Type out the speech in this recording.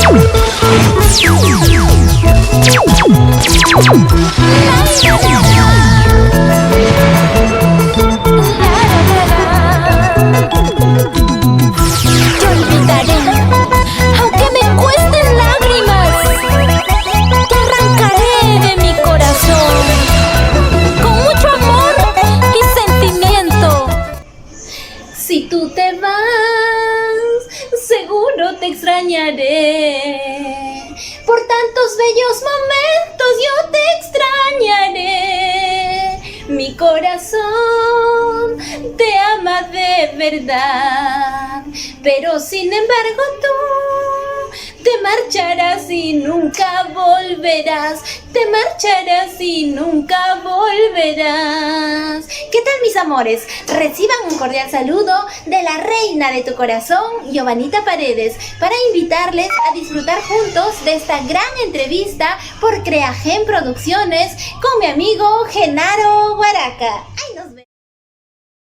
Yo olvidaré, aunque me cuesten lágrimas. Te arrancaré de mi corazón con mucho amor y sentimiento. Si tú te vas, seguro te extrañaré. Por tantos bellos momentos yo te extrañaré. Mi corazón te ama de verdad, pero sin embargo tú te marcharás y nunca volverás. Te marcharás y nunca volverás. ¿Qué tal, mis amores? Reciban un cordial saludo de la reina de tu corazón, Giovanita Paredes, para invitarles a disfrutar juntos de esta gran entrevista por Creagen Producciones con mi amigo Genaro Guaraca. ¡Ay!